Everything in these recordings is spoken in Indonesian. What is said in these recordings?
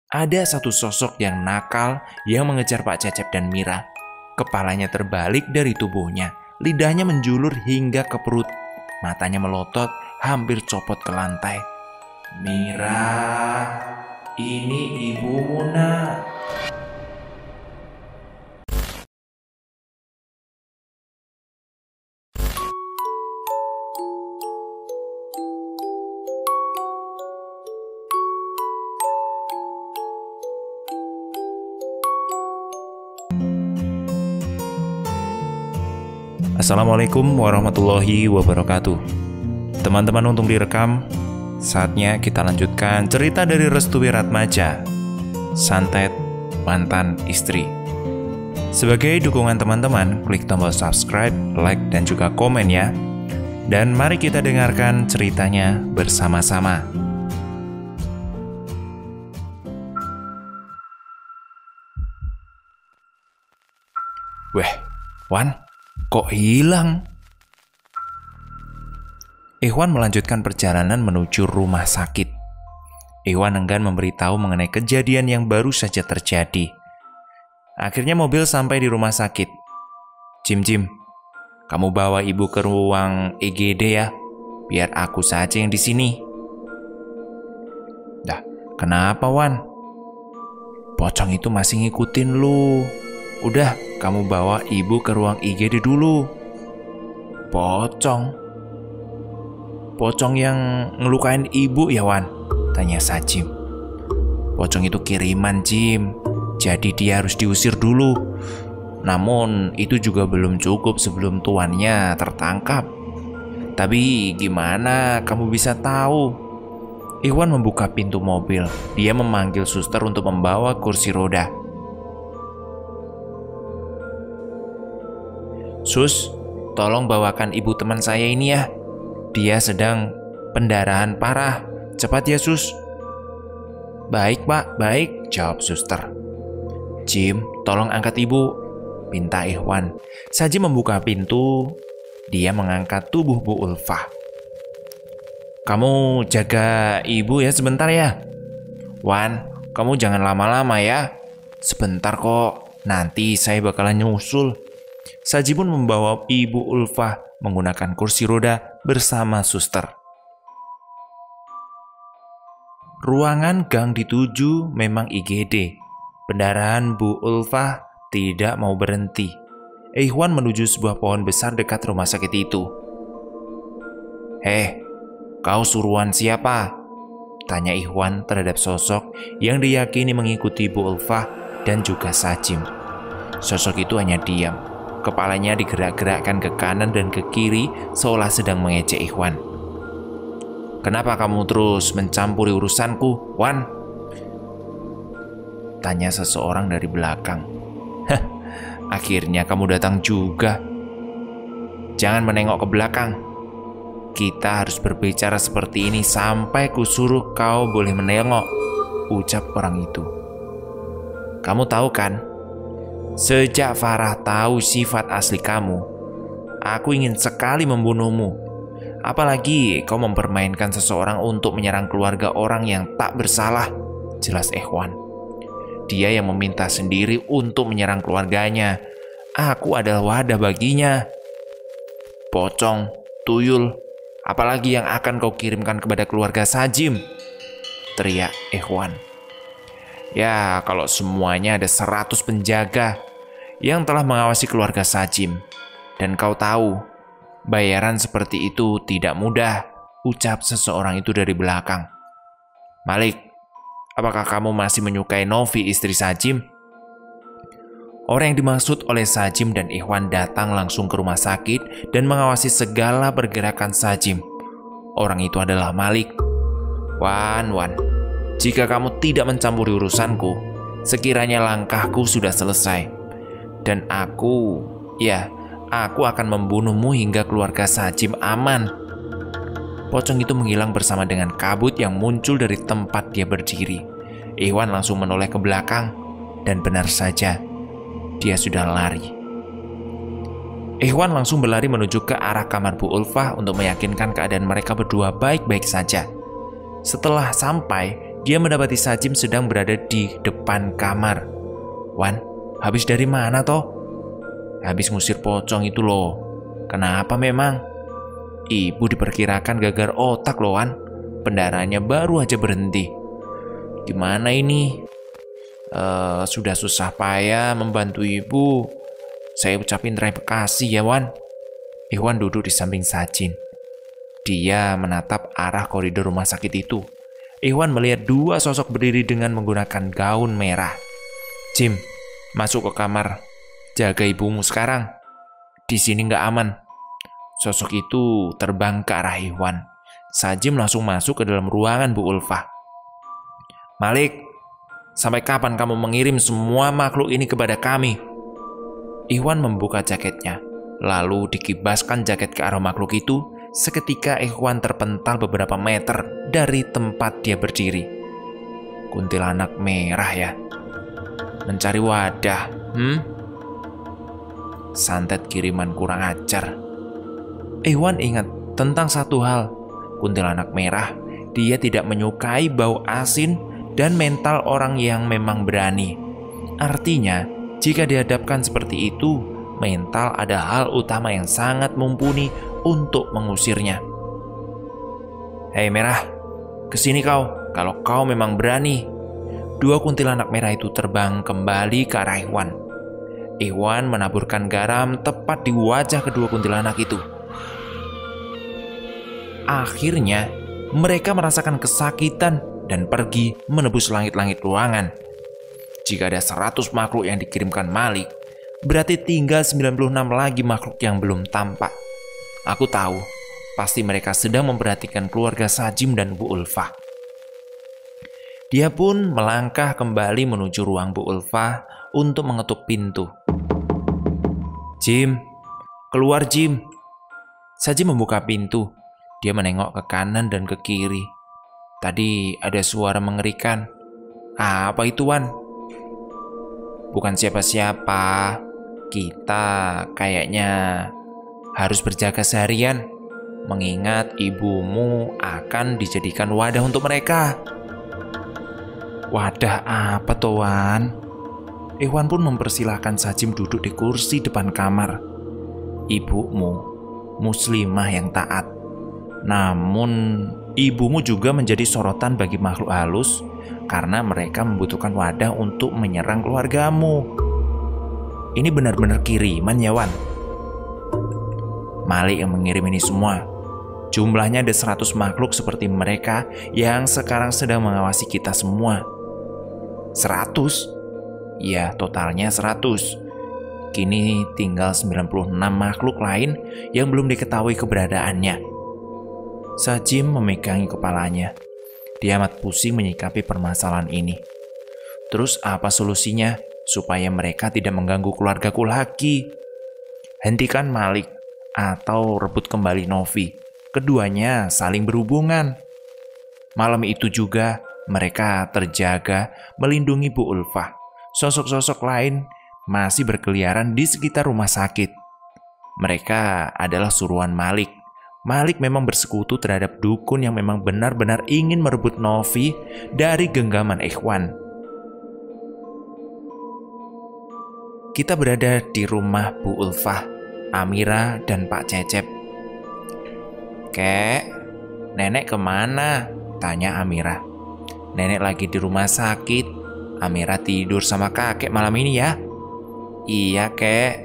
Ada satu sosok yang nakal yang mengejar Pak Cecep dan Mira. Kepalanya terbalik dari tubuhnya, lidahnya menjulur hingga ke perut, matanya melotot, hampir copot ke lantai. "Mira, ini ibumu, Nak." Assalamualaikum warahmatullahi wabarakatuh. Teman-teman, untuk direkam. Saatnya kita lanjutkan cerita dari Restu Wiratmaja, Santet Mantan Istri. Sebagai dukungan teman-teman, klik tombol subscribe, like, dan juga komen ya. Dan mari kita dengarkan ceritanya bersama-sama. Weh, Wan, kok hilang? Ikhwan melanjutkan perjalanan menuju rumah sakit. Ikhwan enggan memberitahu mengenai kejadian yang baru saja terjadi. Akhirnya mobil sampai di rumah sakit. Jim, kamu bawa ibu ke ruang IGD ya, biar aku saja yang di sini. Dah, kenapa Wan? Pocong itu masih ngikutin lu. Udah, kamu bawa ibu ke ruang IGD dulu. Pocong yang ngelukain ibu ya Wan? Tanya Sajim. Pocong itu kiriman Jim, jadi dia harus diusir dulu. Namun itu juga belum cukup sebelum tuannya tertangkap. Tapi gimana kamu bisa tahu? Ikhwan membuka pintu mobil. Dia memanggil suster untuk membawa kursi roda. "Sus, tolong bawakan ibu teman saya ini ya. Dia sedang pendarahan parah. Cepat ya, Sus." "Baik, Pak, baik," jawab suster. "Jim, tolong angkat ibu," pinta Ikhwan. Sajim membuka pintu. Dia mengangkat tubuh Bu Ulfah. "Kamu jaga ibu ya sebentar ya. Wan, kamu jangan lama-lama ya. Sebentar kok, nanti saya bakalan nyusul." Sajim pun membawa Ibu Ulfah menggunakan kursi roda bersama suster. Ruangan gang dituju memang IGD. Pendarahan Bu Ulfah tidak mau berhenti. Ikhwan menuju sebuah pohon besar dekat rumah sakit itu. "Heh, kau suruhan siapa?" tanya Ikhwan terhadap sosok yang diyakini mengikuti Bu Ulfah dan juga Sajim. Sosok itu hanya diam. Kepalanya digerak-gerakkan ke kanan dan ke kiri seolah sedang mengejek Ikhwan. "Kenapa kamu terus mencampuri urusanku, Wan?" tanya seseorang dari belakang. "Hah, akhirnya kamu datang juga. Jangan menengok ke belakang. Kita harus berbicara seperti ini sampai kusuruh kau boleh menengok," ucap orang itu. "Kamu tahu kan? Sejak Farah tahu sifat asli kamu, aku ingin sekali membunuhmu. Apalagi kau mempermainkan seseorang untuk menyerang keluarga orang yang tak bersalah," jelas Ikhwan. "Dia yang meminta sendiri untuk menyerang keluarganya. Aku adalah wadah baginya. Pocong, tuyul, apalagi yang akan kau kirimkan kepada keluarga Sajim?" teriak Ikhwan. "Ya, kalau semuanya ada 100 penjaga yang telah mengawasi keluarga Sajim. Dan kau tahu, bayaran seperti itu tidak mudah," ucap seseorang itu dari belakang. "Malik, apakah kamu masih menyukai Novi, istri Sajim?" Orang yang dimaksud oleh Sajim dan Ikhwan datang langsung ke rumah sakit dan mengawasi segala pergerakan Sajim. Orang itu adalah Malik. Wan, jika kamu tidak mencampuri urusanku, sekiranya langkahku sudah selesai. Dan aku akan membunuhmu hingga keluarga Sajim aman." Pocong itu menghilang bersama dengan kabut yang muncul dari tempat dia berdiri. Ikhwan langsung menoleh ke belakang, dan benar saja, dia sudah lari. Ikhwan langsung berlari menuju ke arah kamar Bu Ulfah untuk meyakinkan keadaan mereka berdua baik-baik saja. Setelah sampai, dia mendapati Sajim sedang berada di depan kamar. "Wan, habis dari mana toh?" "Habis ngusir pocong itu loh." "Kenapa memang?" "Ibu diperkirakan gagal otak loh, Wan. Pendarahannya baru aja berhenti." "Gimana ini? Sudah susah payah membantu ibu. Saya ucapin terima kasih ya, Wan." Ikhwan duduk di samping Sajin. Dia menatap arah koridor rumah sakit itu. Ikhwan melihat dua sosok berdiri dengan menggunakan gaun merah. "Jim, masuk ke kamar. Jaga ibumu sekarang. Di sini nggak aman." Sosok itu terbang ke arah Ikhwan. Sajim langsung masuk ke dalam ruangan Bu Ulfah. "Malik, sampai kapan kamu mengirim semua makhluk ini kepada kami?" Ikhwan membuka jaketnya, lalu dikibaskan jaket ke arah makhluk itu. Seketika Ikhwan terpental beberapa meter dari tempat dia berdiri. "Kuntilanak merah ya? Mencari wadah, santet kiriman kurang ajar." Ikhwan ingat tentang satu hal. Kuntilanak merah, dia tidak menyukai bau asin dan mental orang yang memang berani. Artinya, jika dihadapkan seperti itu, mental ada hal utama yang sangat mumpuni untuk mengusirnya. "Hei merah, kesini kau, kalau kau memang berani." Dua kuntilanak merah itu terbang kembali ke arah Ikhwan. Ikhwan menaburkan garam tepat di wajah kedua kuntilanak itu. Akhirnya, mereka merasakan kesakitan dan pergi menebus langit-langit ruangan. Jika ada 100 makhluk yang dikirimkan Malik, berarti tinggal 96 lagi makhluk yang belum tampak. Aku tahu, pasti mereka sedang memperhatikan keluarga Sajim dan Bu Ulfah. Dia pun melangkah kembali menuju ruang Bu Ulfah untuk mengetuk pintu. "Jim, keluar Jim." Sajim membuka pintu. Dia menengok ke kanan dan ke kiri. Tadi ada suara mengerikan. "Apa itu, Wan?" "Bukan siapa-siapa. Kita kayaknya harus berjaga seharian, mengingat ibumu akan dijadikan wadah untuk mereka." "Wadah apa toh, Wan?" Ikhwan pun mempersilahkan Sajim duduk di kursi depan kamar. "Ibumu muslimah yang taat. Namun ibumu juga menjadi sorotan bagi makhluk halus karena mereka membutuhkan wadah untuk menyerang keluargamu. Ini benar-benar kiriman ya, Wan." "Malik yang mengirim ini semua. Jumlahnya ada 100 makhluk seperti mereka yang sekarang sedang mengawasi kita semua." 100? Ya, totalnya 100. Kini tinggal 96 makhluk lain yang belum diketahui keberadaannya. Sajim memegangi kepalanya. Dia amat pusing menyikapi permasalahan ini. Terus apa solusinya supaya mereka tidak mengganggu keluargaku lagi? Hentikan Malik atau rebut kembali Novi. Keduanya saling berhubungan. Malam itu juga mereka terjaga melindungi Bu Ulfah. Sosok-sosok lain masih berkeliaran di sekitar rumah sakit. Mereka adalah suruhan Malik. Malik memang bersekutu terhadap dukun yang memang benar-benar ingin merebut Novi dari genggaman Ikhwan. Kita berada di rumah Bu Ulfah, Amira, dan Pak Cecep. "Kek, nenek kemana?" tanya Amira. "Nenek lagi di rumah sakit. Amira tidur sama kakek malam ini ya." "Iya, Kek."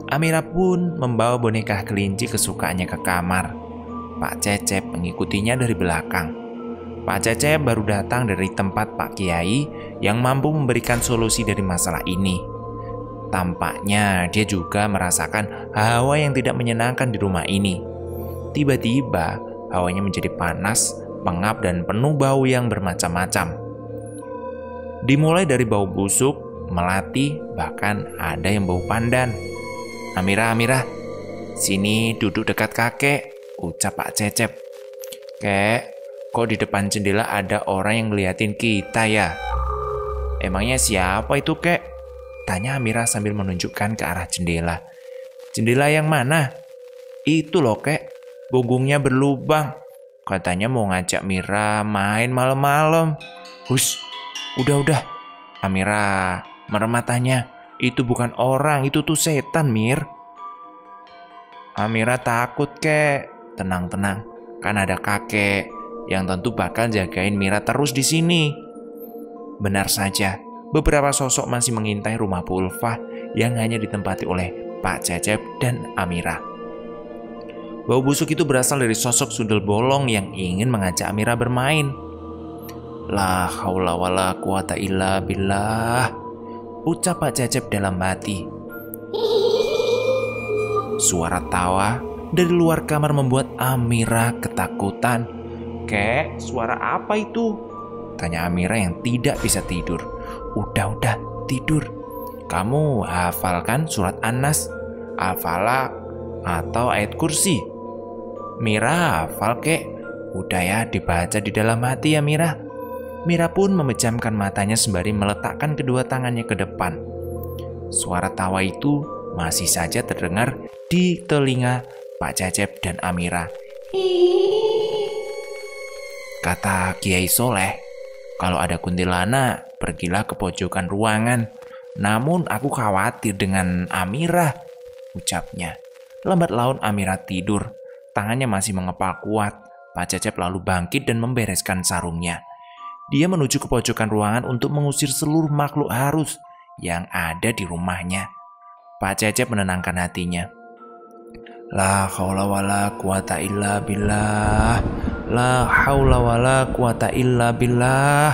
Amira pun membawa boneka kelinci kesukaannya ke kamar. Pak Cecep mengikutinya dari belakang. Pak Cecep baru datang dari tempat Pak Kiai yang mampu memberikan solusi dari masalah ini. Tampaknya dia juga merasakan hawa yang tidak menyenangkan di rumah ini. Tiba-tiba hawanya menjadi panas, pengap, dan penuh bau yang bermacam-macam. Dimulai dari bau busuk, melati, bahkan ada yang bau pandan. Amira, sini duduk dekat kakek," ucap Pak Cecep. "Kek, kok di depan jendela ada orang yang ngeliatin kita ya?" "Emangnya siapa itu, Kek?" tanya Amira sambil menunjukkan ke arah jendela. "Jendela yang mana?" "Itu loh, Kek, punggungnya berlubang. Katanya mau ngajak Mira main malam-malam. Hush, udah. Amira merem matanya. Itu bukan orang, itu tuh setan, Mir. Amira takut, kek. Tenang. Kan ada kakek yang tentu bakal jagain Mira terus di sini. Benar saja, beberapa sosok masih mengintai rumah Bu Ulfah yang hanya ditempati oleh Pak Cecep dan Amira. Bau busuk itu berasal dari sosok sundel bolong yang ingin mengajak Amira bermain. La haula wala quwata illa billah, ucap Pak Cecep dalam hati. Suara tawa dari luar kamar membuat Amira ketakutan. Kek, suara apa itu? Tanya Amira yang tidak bisa tidur. Udah, tidur. Kamu hafalkan surat An-Nas, Al-Falaq, atau ayat kursi? Mira hafal, kek. Udah ya, dibaca di dalam hati ya, Mira. Mira pun memejamkan matanya sembari meletakkan kedua tangannya ke depan. Suara tawa itu masih saja terdengar di telinga Pak Cecep dan Amira. Kata Kiai Soleh, kalau ada kuntilanak, pergilah ke pojokan ruangan. Namun aku khawatir dengan Amira, ucapnya. Lambat laun Amira tidur, tangannya masih mengepal kuat. Pak Cecep lalu bangkit dan membereskan sarungnya. Dia menuju ke pojokan ruangan untuk mengusir seluruh makhluk halus yang ada di rumahnya. Pak Cecep menenangkan hatinya. La haula wala quwata illa billah. La haula wala quwata illa billah,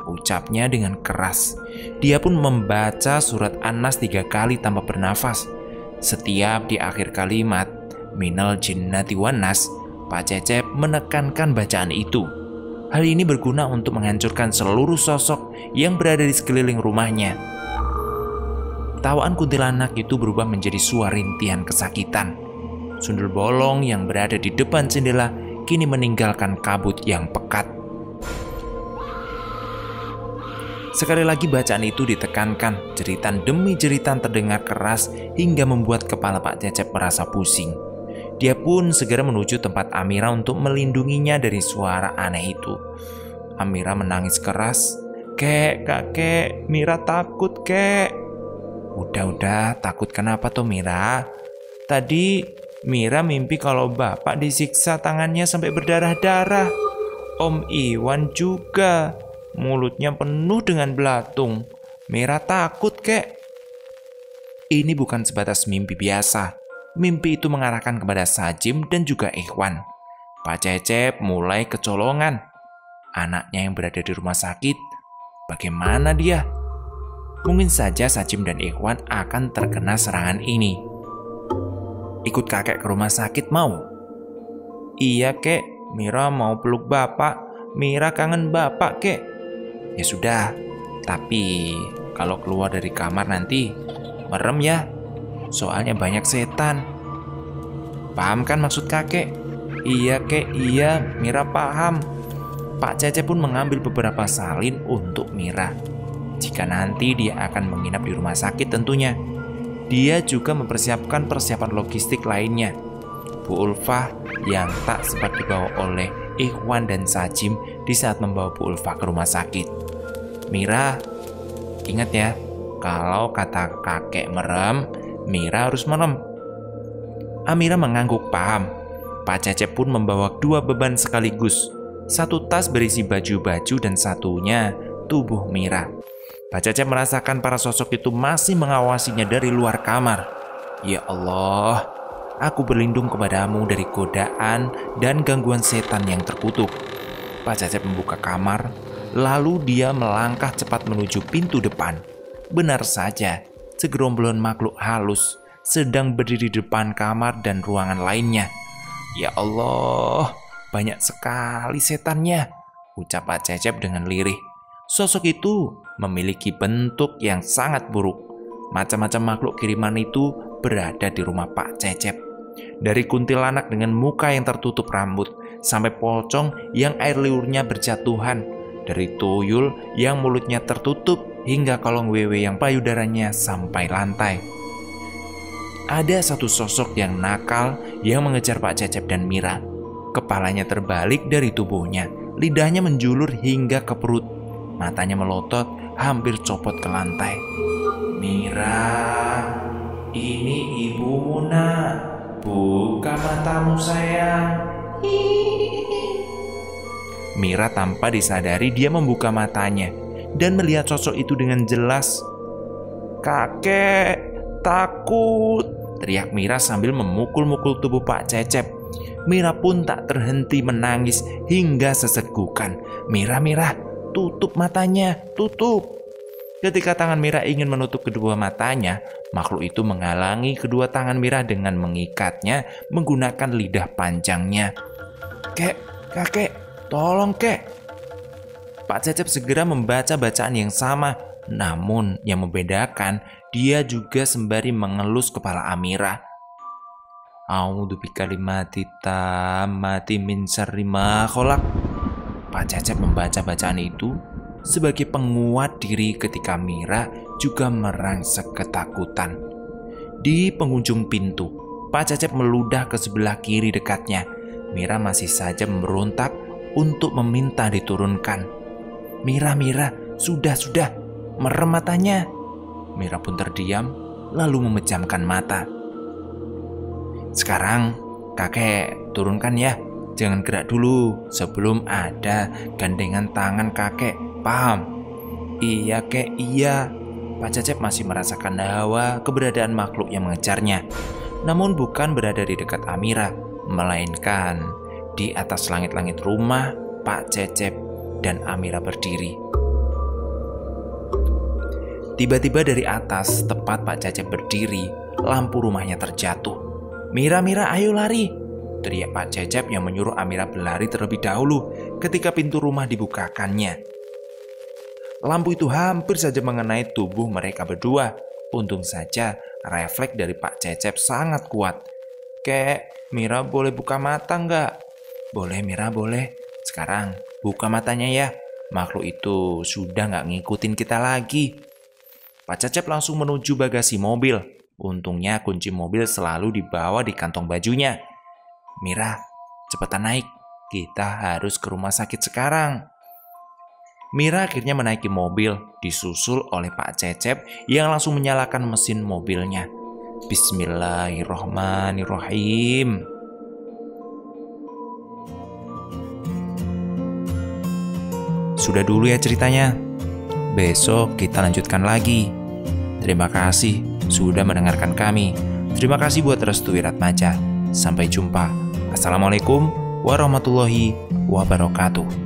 ucapnya dengan keras. Dia pun membaca surat An-Nas 3 kali tanpa bernafas. Setiap di akhir kalimat minal jinnati wan nas, Pak Cecep menekankan bacaan itu. Hal ini berguna untuk menghancurkan seluruh sosok yang berada di sekeliling rumahnya. Tawaan kuntilanak itu berubah menjadi suara rintihan kesakitan. Sundel bolong yang berada di depan jendela kini meninggalkan kabut yang pekat. Sekali lagi bacaan itu ditekankan, jeritan demi jeritan terdengar keras hingga membuat kepala Pak Cecep merasa pusing. Dia pun segera menuju tempat Amira untuk melindunginya dari suara aneh itu. Amira menangis keras. Kek, kakek, Mira takut, kek. Udah, takut kenapa tuh, Mira? Tadi Mira mimpi kalau bapak disiksa tangannya sampai berdarah-darah. Om Iwan juga, mulutnya penuh dengan belatung. Mira takut, kek. Ini bukan sebatas mimpi biasa. Mimpi itu mengarahkan kepada Sajim dan juga Ikhwan. Pak Cecep mulai kecolongan. Anaknya yang berada di rumah sakit, bagaimana dia? Mungkin saja Sajim dan Ikhwan akan terkena serangan ini. Ikut kakek ke rumah sakit mau? Iya, kek. Mira mau peluk bapak. Mira kangen bapak, kek. Ya sudah, tapi kalau keluar dari kamar nanti merem ya. Soalnya banyak setan. Paham kan maksud kakek? Iya, kek, iya. Mira paham. Pak Cecep pun mengambil beberapa salin untuk Mira. Jika nanti dia akan menginap di rumah sakit tentunya. Dia juga mempersiapkan persiapan logistik lainnya. Bu Ulfah yang tak sempat dibawa oleh Ikhwan dan Sajim di saat membawa Bu Ulfah ke rumah sakit. Mira, ingat ya, kalau kata kakek merem, Mira harus merem. Amira mengangguk paham. Pak Cecep pun membawa 2 beban sekaligus. 1 tas berisi baju-baju dan satunya tubuh Mira. Pak Cecep merasakan para sosok itu masih mengawasinya dari luar kamar. Ya Allah, aku berlindung kepadamu dari godaan dan gangguan setan yang terkutuk. Pak Cecep membuka kamar, lalu dia melangkah cepat menuju pintu depan. Benar saja, segerombolan makhluk halus sedang berdiri di depan kamar dan ruangan lainnya. Ya Allah, banyak sekali setannya, ucap Pak Cecep dengan lirih. Sosok itu memiliki bentuk yang sangat buruk. Macam-macam makhluk kiriman itu berada di rumah Pak Cecep. Dari kuntilanak dengan muka yang tertutup rambut, sampai pocong yang air liurnya berjatuhan, dari tuyul yang mulutnya tertutup, hingga kolong wewe yang payudaranya sampai lantai. Ada satu sosok yang nakal yang mengejar Pak Cecep dan Mira. Kepalanya terbalik dari tubuhnya, lidahnya menjulur hingga ke perut, matanya melotot hampir copot ke lantai. "Mira, ini ibumu nak, buka matamu sayang." Mira tanpa disadari dia membuka matanya dan melihat sosok itu dengan jelas. "Kakek, takut!" teriak Mira sambil memukul-mukul tubuh Pak Cecep. Mira pun tak terhenti menangis hingga sesegukan. "Mira, tutup matanya, tutup!" Ketika tangan Mira ingin menutup kedua matanya, makhluk itu menghalangi kedua tangan Mira dengan mengikatnya menggunakan lidah panjangnya. Kakek, tolong kek!" Pak Cecep segera membaca bacaan yang sama, namun yang membedakan dia juga sembari mengelus kepala Amira. "A'udzu bikalimati tammati min syarri ma khalaq." Pak Cecep membaca bacaan itu sebagai penguat diri ketika Mira juga merangsek ketakutan. Di penghujung pintu, Pak Cecep meludah ke sebelah kiri dekatnya. Mira masih saja memberontak untuk meminta diturunkan. Mira, sudah, merem matanya." Mira pun terdiam, lalu memejamkan mata. "Sekarang kakek turunkan ya, jangan gerak dulu sebelum ada gandengan tangan kakek, paham?" "Iya kek, iya." Pak Cecep masih merasakan hawa keberadaan makhluk yang mengejarnya, namun bukan berada di dekat Amira, melainkan di atas langit-langit rumah Pak Cecep dan Amira berdiri. Tiba-tiba dari atas tempat Pak Cecep berdiri, lampu rumahnya terjatuh. Mira, ayo lari!" teriak Pak Cecep yang menyuruh Amira berlari terlebih dahulu ketika pintu rumah dibukakannya. Lampu itu hampir saja mengenai tubuh mereka berdua. Untung saja refleks dari Pak Cecep sangat kuat. "Kek, Mira boleh buka mata nggak?" "Boleh Mira, boleh. Sekarang buka matanya ya. Makhluk itu sudah nggak ngikutin kita lagi." Pak Cecep langsung menuju bagasi mobil. Untungnya kunci mobil selalu dibawa di kantong bajunya. "Mira, cepetan naik. Kita harus ke rumah sakit sekarang." Mira akhirnya menaiki mobil, disusul oleh Pak Cecep yang langsung menyalakan mesin mobilnya. Bismillahirrohmanirrohim. Sudah dulu ya ceritanya. Besok kita lanjutkan lagi. Terima kasih sudah mendengarkan kami. Terima kasih buat restu Wiratmaja. Sampai jumpa. Assalamualaikum warahmatullahi wabarakatuh.